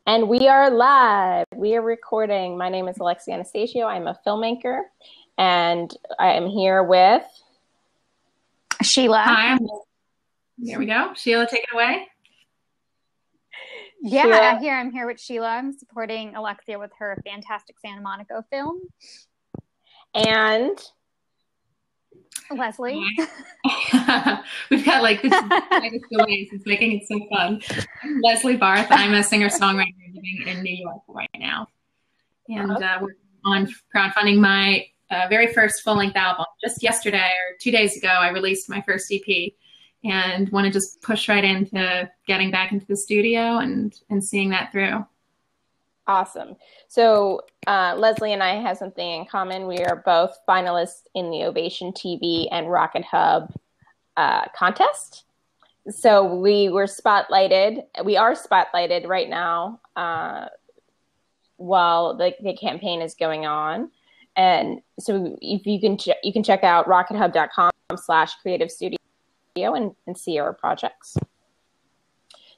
And we are live. We are recording. My name is Alexia Anastasio. I'm a filmmaker, and I am here with Sheila. Hi, there we go. Sheila, take it away. Yeah, Sheila. I'm here with Sheila. I'm supporting Alexia with her fantastic Santa Monica film. And Lesley. We've got like this delays. It's making it so fun. I'm Lesley Barth. I'm a singer-songwriter living in New York right now. And we're on crowdfunding my very first full-length album. Just yesterday or 2 days ago, I released my first EP and want to just push right into getting back into the studio and seeing that through. Awesome. So Lesley and I have something in common. We are both finalists in the Ovation TV and Rocket Hub contest. So we are spotlighted right now while the campaign is going on. And so if you can check out rockethub.com/creative-studio and see our projects.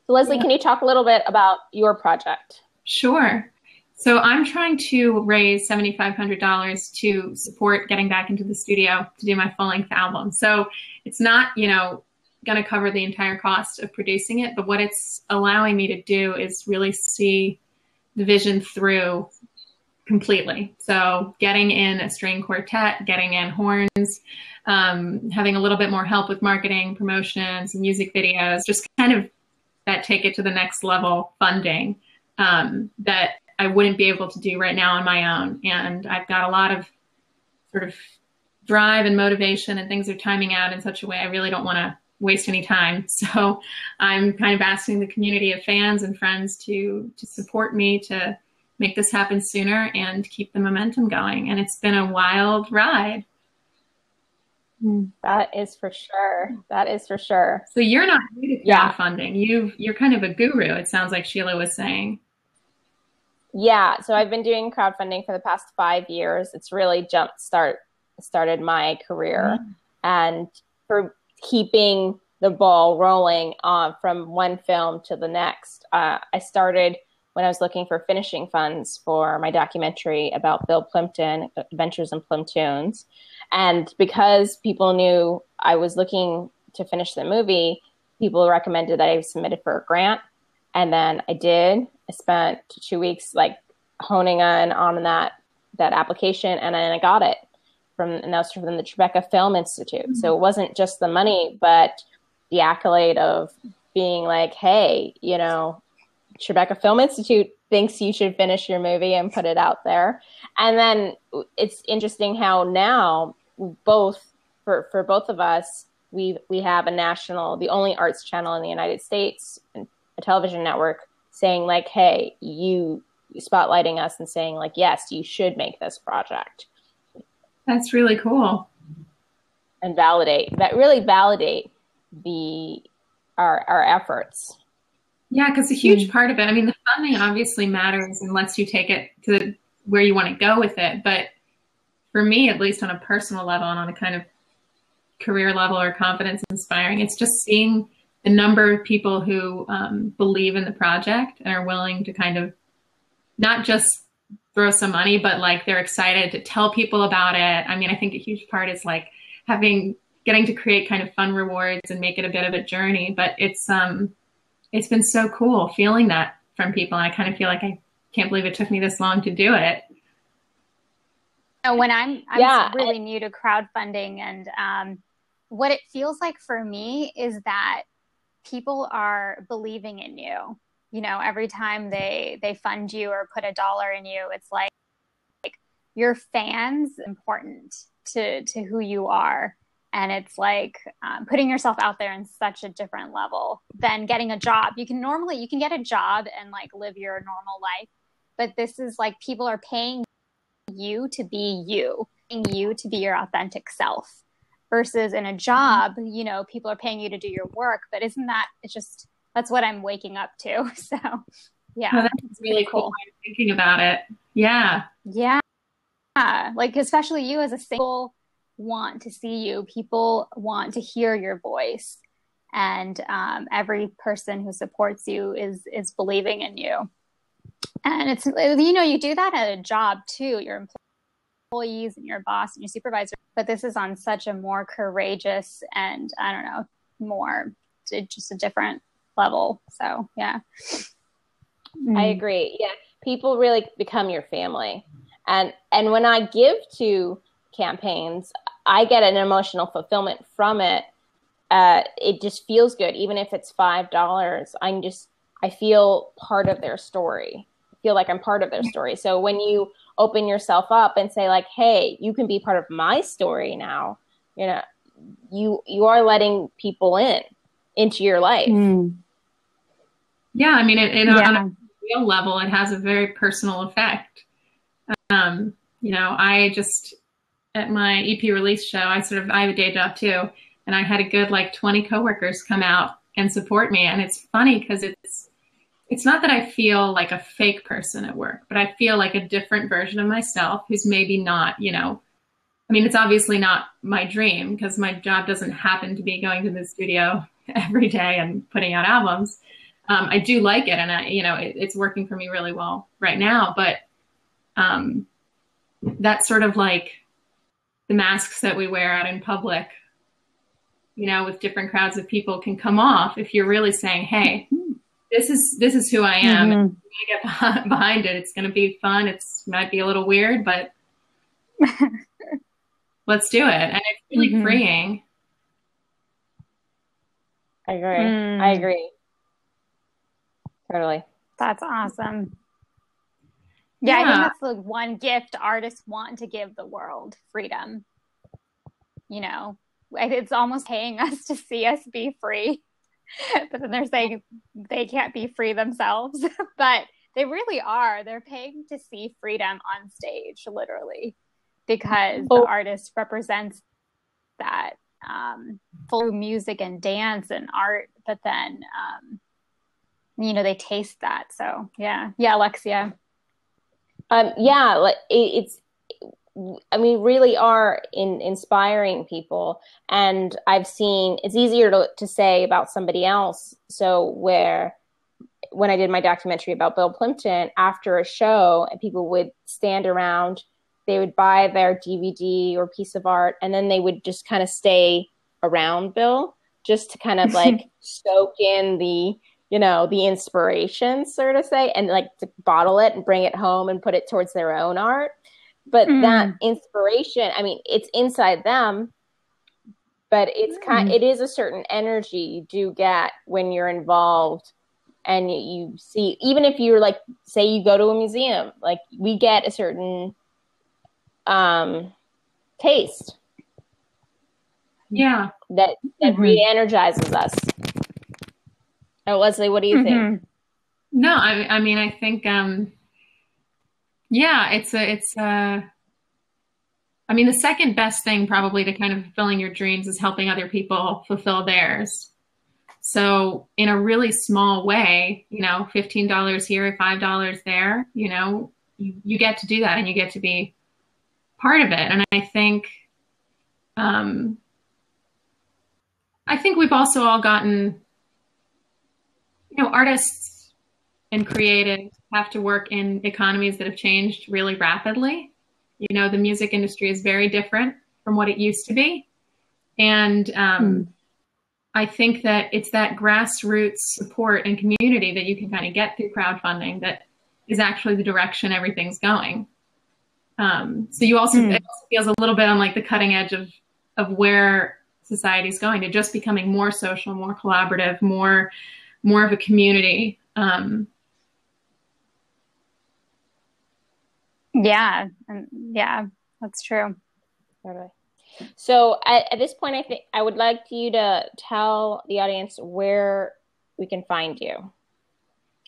So Lesley, Can you talk a little bit about your project? Sure. So I'm trying to raise $7,500 to support getting back into the studio to do my full-length album. So it's not, going to cover the entire cost of producing it, but what it's allowing me to do is really see the vision through completely. So getting in a string quartet, getting in horns, having a little bit more help with marketing, promotions, music videos, just kind of that take it to the next level funding that I wouldn't be able to do right now on my own. And I've got a lot of sort of drive and motivation, and things are timing out in such a way I really don't want to waste any time. So I'm kind of asking the community of fans and friends to support me to make this happen sooner and keep the momentum going. And it's been a wild ride. That is for sure. That is for sure. So you're not new to crowdfunding. You're kind of a guru, it sounds like Sheila was saying. Yeah, so I've been doing crowdfunding for the past 5 years. It's really started my career, and for keeping the ball rolling from one film to the next. I started when I was looking for finishing funds for my documentary about Bill Plimpton, Adventures in Plimptoons. And because people knew I was looking to finish the movie, people recommended that I submit it for a grant. And then I did. I spent 2 weeks honing on that application, and then I got it and that was from the Tribeca Film Institute. Mm-hmm. So it wasn't just the money, but the accolade of being like, hey, Tribeca Film Institute thinks you should finish your movie and put it out there. And then it's interesting how now for both of us, we have the only arts channel in the United States, a television network, saying hey, you spotlighting us and saying yes, you should make this project. That's really cool. And validate our efforts. Yeah, because a huge part of it, the funding obviously matters and lets you take it to where you want to go with it. But for me, at least on a personal level and on a kind of career level or confidence inspiring, it's just seeing the number of people who believe in the project and are willing to kind of not just throw some money, but they're excited to tell people about it. I think a huge part is getting to create kind of fun rewards and make it a bit of a journey. But it's been so cool feeling that from people. And I kind of feel like I can't believe it took me this long to do it. When I'm really new to crowdfunding, and what it feels like for me is that people are believing in you. Every time they fund you or put $1 in you, it's like your fans important to who you are. And it's putting yourself out there in such a different level than getting a job. You can get a job and live your normal life. But this is people are paying you to be you, paying you to be your authentic self, versus in a job, people are paying you to do your work. But that's what I'm waking up to. So, yeah. Oh, that's really cool way of thinking about it. Yeah. Yeah. Especially you as a single want to see you. People want to hear your voice. And every person who supports you is believing in you. And it's, you know, you do that at a job too, your employees and your boss and your supervisor, but this is on such a more courageous and, I don't know, more just a different level. So yeah. I agree. Yeah. People really become your family. And when I give to campaigns, I get an emotional fulfillment from it. It just feels good. Even if it's $5, I feel part of their story. I feel like I'm part of their story. So when you open yourself up and say like, hey, you can be part of my story now, you know, you are letting people into your life. Yeah. I mean, on a real level, it has a very personal effect. You know, at my EP release show, I have a day job too. And I had a good, 20 coworkers come out and support me. And it's funny because it's not that I feel like a fake person at work, but I feel like a different version of myself who's maybe not, you know, I mean, it's obviously not my dream because my job doesn't happen to be going to the studio every day and putting out albums. I do like it, and it's working for me really well right now. But that's sort of like the masks that we wear out in public, you know, with different crowds of people can come off if you're really saying, hey, this is who I am. And when I get behind it, it's going to be fun. It might be a little weird, but let's do it. And it's really freeing. I agree. Totally. That's awesome. Yeah, I think that's the one gift artists want to give the world: freedom. You know, it's almost paying us to see us be free, but then they're saying they can't be free themselves, but they really are. They're paying to see freedom on stage, literally, because the artist represents that through music and dance and art, but then, you know, they taste that. So yeah, Alexia. Really are inspiring people. And I've seen, it's easier to say about somebody else. So when I did my documentary about Bill Plimpton, after a show, and people would stand around, they would buy their DVD or piece of art, and then they would just kind of stay around Bill just to kind of soak in the inspiration, so to say, and to bottle it and bring it home and put it towards their own art. But that inspiration, I mean, it's inside them, but it is a certain energy you do get when you're involved, and you see, even if you're say you go to a museum, we get a certain taste. Yeah. That re-energizes us. Oh, Lesley, what do you think? No, I mean, I think, I mean, the second best thing probably to kind of fulfilling your dreams is helping other people fulfill theirs. So in a really small way, you know, $15 here, $5 there, you know, you get to do that, and you get to be part of it. And I think we've also all gotten, you know, artists and creatives have to work in economies that have changed really rapidly. You know, the music industry is very different from what it used to be. And I think that it's that grassroots support and community that you can kind of get through crowdfunding that is actually the direction everything's going. So you also, it also feels a little bit on the cutting edge of where society's going, to just becoming more social, more collaborative, more of a community. Yeah, that's true. Totally. So at this point, I think I would like you to tell the audience where we can find you,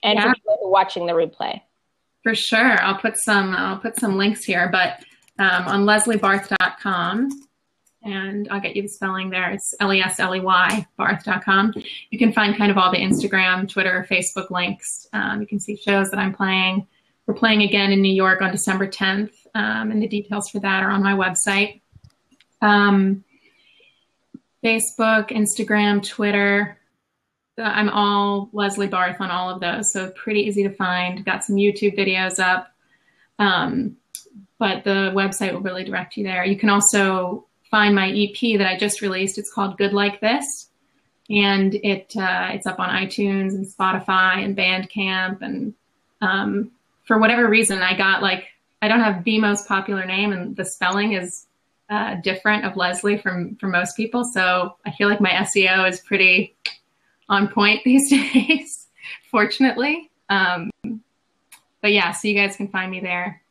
and for people who are watching the replay. For sure, I'll put some links here, but on lesleybarth.com, and I'll get you the spelling there. It's Lesley Barth.com. You can find kind of all the Instagram, Twitter, Facebook links. You can see shows that I'm playing. We're playing again in New York on December 10th, and the details for that are on my website. Facebook, Instagram, Twitter. I'm all Lesley Barth on all of those, so pretty easy to find. Got some YouTube videos up, but the website will really direct you there. You can also find my EP that I just released. It's called Good Like This, and it's up on iTunes and Spotify and Bandcamp. And for whatever reason, I don't have the most popular name, and the spelling is different of Lesley from most people. So I feel like my SEO is pretty on point these days, fortunately. But yeah, so you guys can find me there.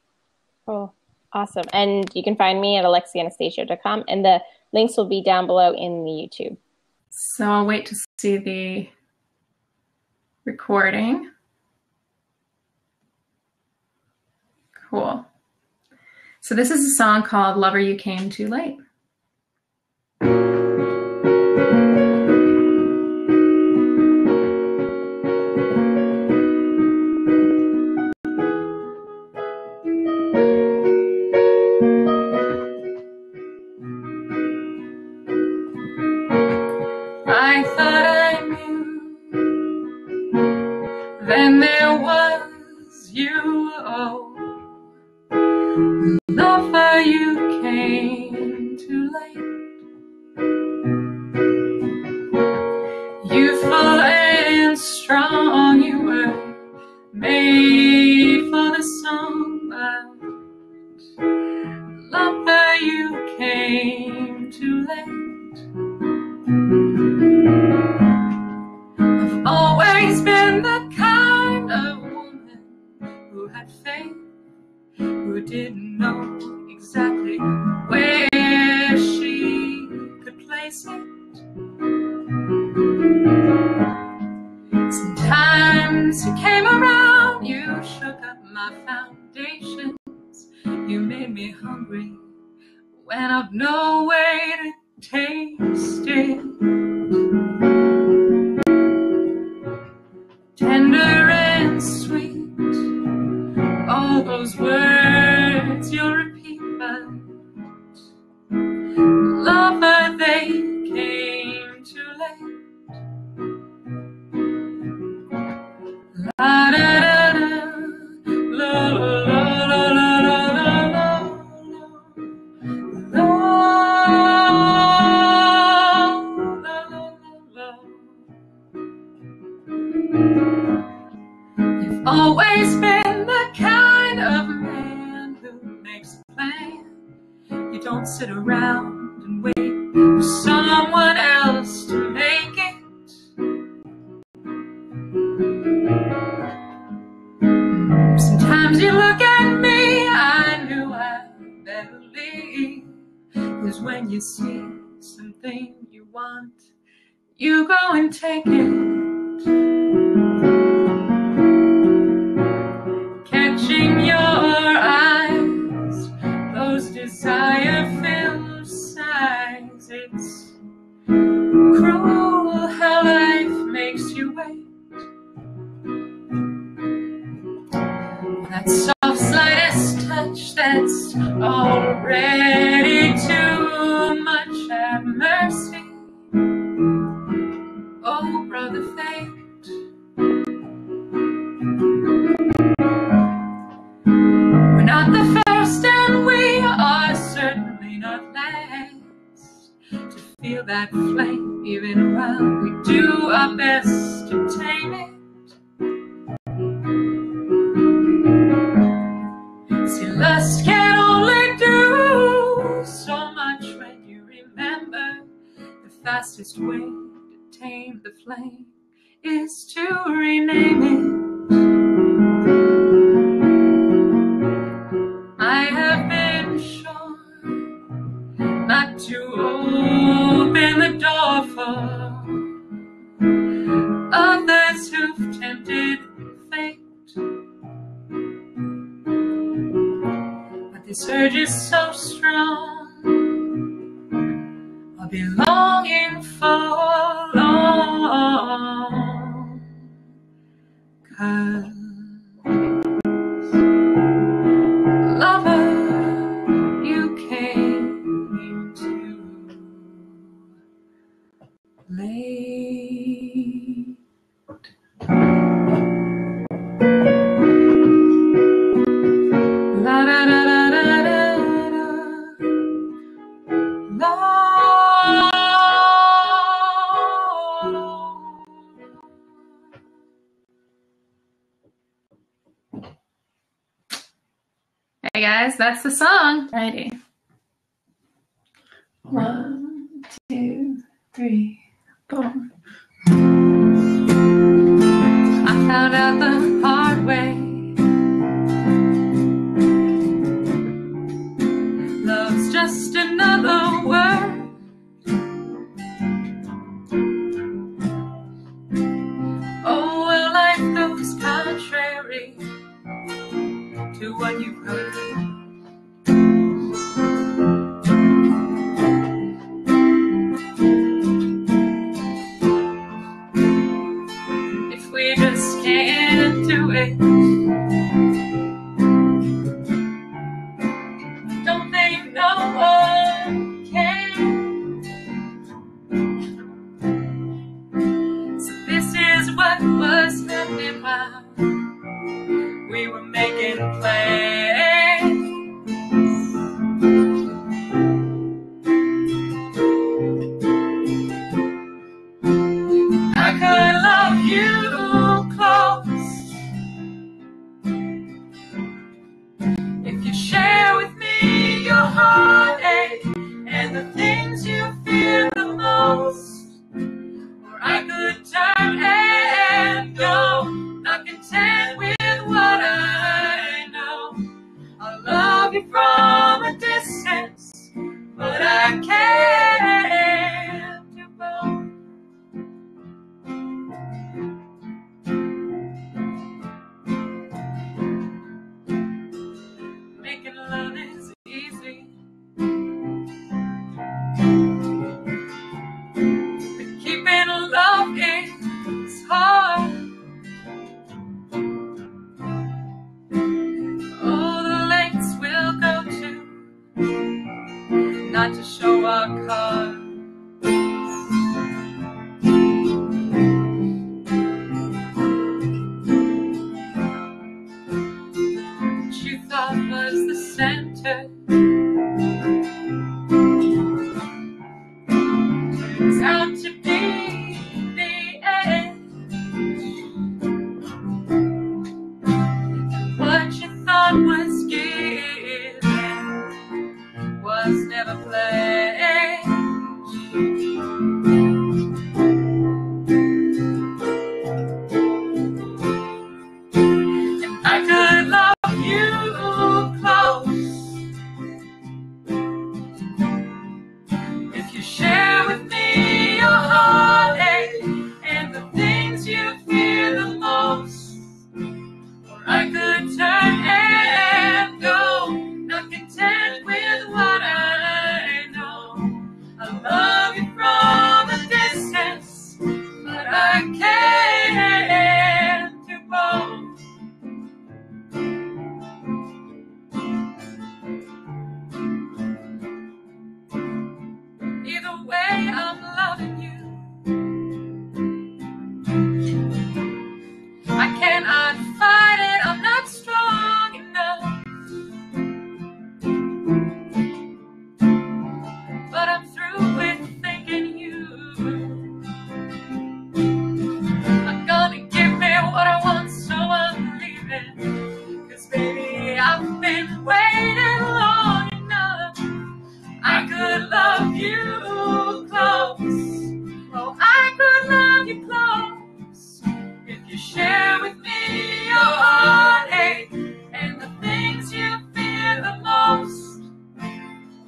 Cool. Awesome. And you can find me at alexianastasio.com, and the links will be down below in the YouTube. So I'll wait to see the recording. Cool. So this is a song called Lover You Came Too Late. I thought I knew, then there was you, oh, lover, you came too late. Youthful and strong, you were made for the song, but lover, you came too late. I've always been the kind of woman who had faith, who didn't know exactly where she could place it. Sometimes you came around, you shook up my foundations, you made me hungry when I've no way to taste it. Tender and sweet, all those words you'll repeat, but lover, they came too late. La da da da, la la la la la la la la. You've always been the kind of man who makes a plan. You don't sit around and wait for someone else to make it. Sometimes you look at me, I knew I'd better leave, 'cause when you see something you want, you go and take it. Catching your eyes, those desire-filled sighs, it's cruel how life makes you wait. That soft, slightest touch that's already too much, have mercy. Oh, brother fate. We're not the first and we are certainly not last to feel that flame, even while we do our best to tame it. See, lust can only do so much when you remember the fastest way to tame the flame is to rename it. I have been shown not to open the door for others who've tempted fate. But this urge is so strong, I'll be longing for long, 'cause lover, you came too late. Hey guys, that's the song. Ready. 1, 2, 3, 4. I found out the hard way. Love's just another word. Oh, well, life goes contrary to what you've heard. If we just can't do it, don't think no one can. So this is what was happening while we were making plans. I could love you close if you share with me your heartache and the things you fear the most. Or I could turn and go, not content with what I know. I love you from a distance, but I can't do both. Making love is easy, but keeping love is hard. Oh, the lengths we'll go to not to show our cards. What you thought was the center turns out to be the end. What you thought was given was never pledged. And I could love you close if you share with me your heartache and the things you fear the most. Or I could turn and go, not content with what I know. I love you from a distance, but I can't do both. Either way, I'm loving you. I cannot fight it, I'm not strong enough. But I'm through with thinking you are gonna give me what I want, so I'm leaving. 'Cause baby, I've been waiting long enough. I could love you close. Oh, I could love you close if you share with me your heartache and the things you fear the most.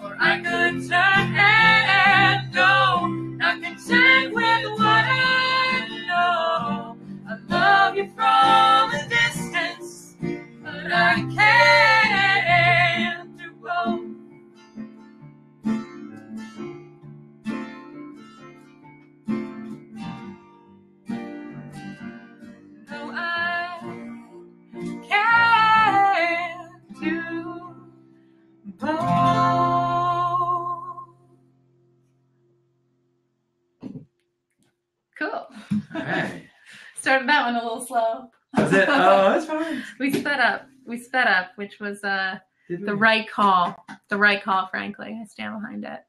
Or I could turn and go, not content with what I know. I love you from a distance, but I can't do both. No, I can't do both. Cool. All right. Started that one a little slow. That's it. Oh, that's fine. We sped up, which was Did the we? right call. The right call, frankly. I stand behind it.